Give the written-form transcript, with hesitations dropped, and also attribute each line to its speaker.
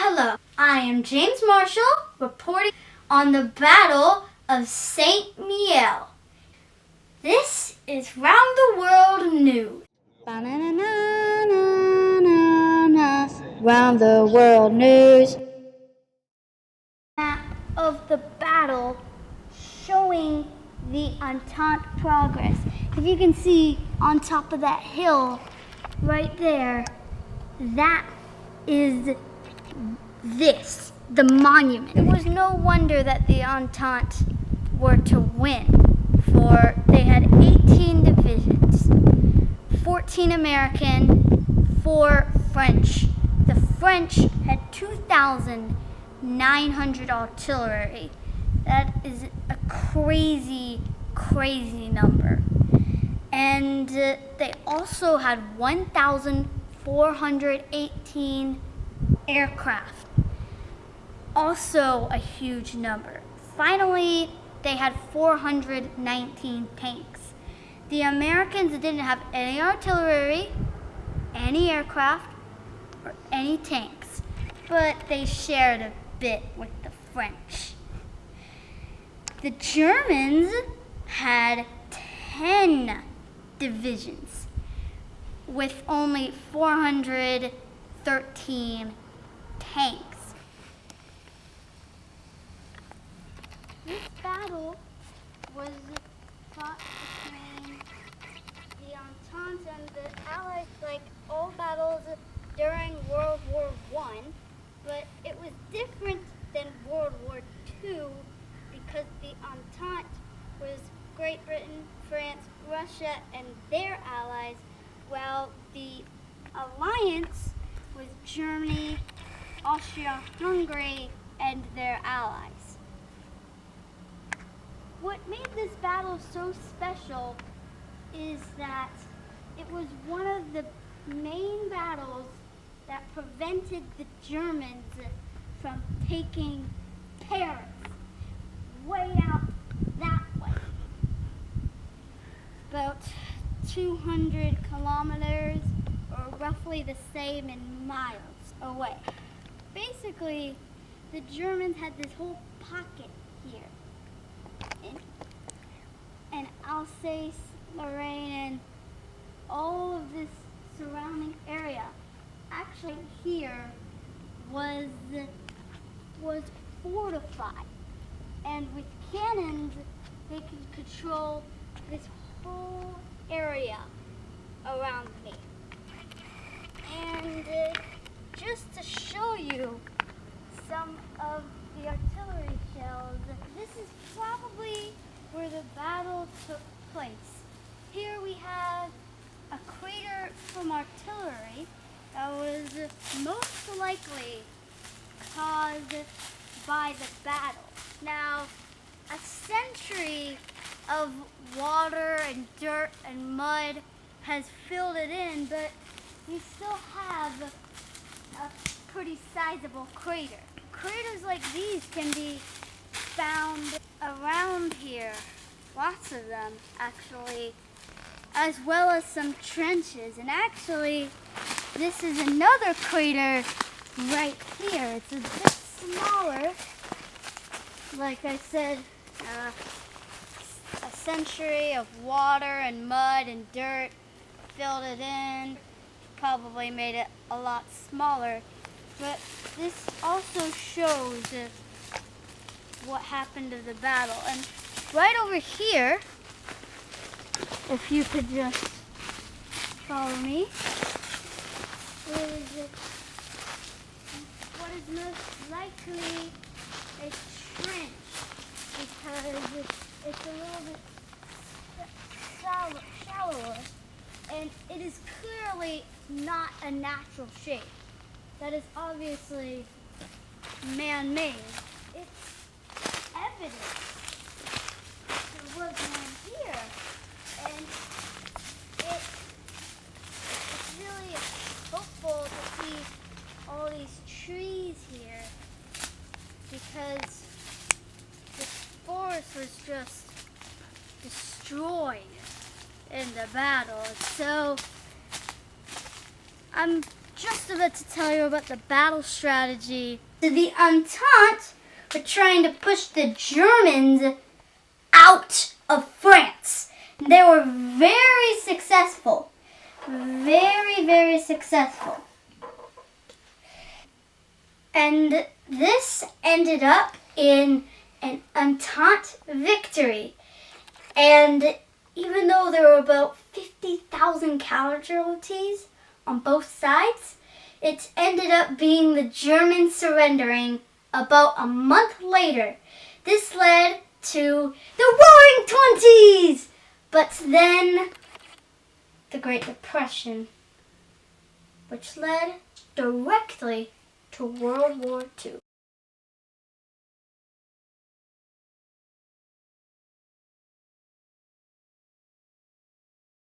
Speaker 1: Hello, I am James Marshall reporting on the Battle of St. Mihiel. This is Round the World News. Round the World News. Map of the battle showing the Entente progress. If you can see on top of that hill right there, that is the monument. It was no wonder that the Entente were to win, for they had 18 divisions, 14 American, 4 French. The French had 2,900 artillery. That is a crazy, crazy number. And they also had 1,418 aircraft. Also a huge number. Finally, they had 419 tanks. The Americans didn't have any artillery, any aircraft, or any tanks, but they shared a bit with the French. The Germans had 10 divisions with only 413 tanks. This battle was fought between the Entente and the Allies, like all battles during World War I, but it was different than World War II because the Entente was Great Britain, France, Russia, and their allies, while the alliance was Germany, Austria-Hungary, and their allies. What made this battle so special is that it was one of the main battles that prevented the Germans from taking Paris, way out that way. About 200 kilometers, or roughly the same in miles away. Basically, the Germans had this whole pocket here in Alsace, Lorraine, and all of this surrounding area. Actually, here was fortified, and with cannons, they could control this whole area around me. And just to show you some of the artillery shells, this is probably where the battle took place. Here we have a crater from artillery that was most likely caused by the battle. Now, a century of water and dirt and mud has filled it in, but we still have a pretty sizable crater. Craters like these can be found around here, lots of them actually, as well as some trenches. And actually, this is another crater right here. It's a bit smaller. Like I said, a century of water and mud and dirt filled it in, probably made it a lot smaller. But this also shows what happened to the battle. And right over here, if you could just follow me, is what is most likely a trench, because it's a little bit shallower, and it is clearly not a natural shape. That is obviously man-made. It's evidence there was one here, and it's really hopeful to see all these trees here, because the forest was just destroyed in the battle. So I'm just about to tell you about the battle strategy. The Entente were trying to push the Germans out of France. They were very successful. Very, very successful. And this ended up in an Entente victory. And even though there were about 50,000 casualties on both sides, it ended up being the Germans surrendering about a month later. This led to the Roaring Twenties! But then the Great Depression, which led directly to World War II.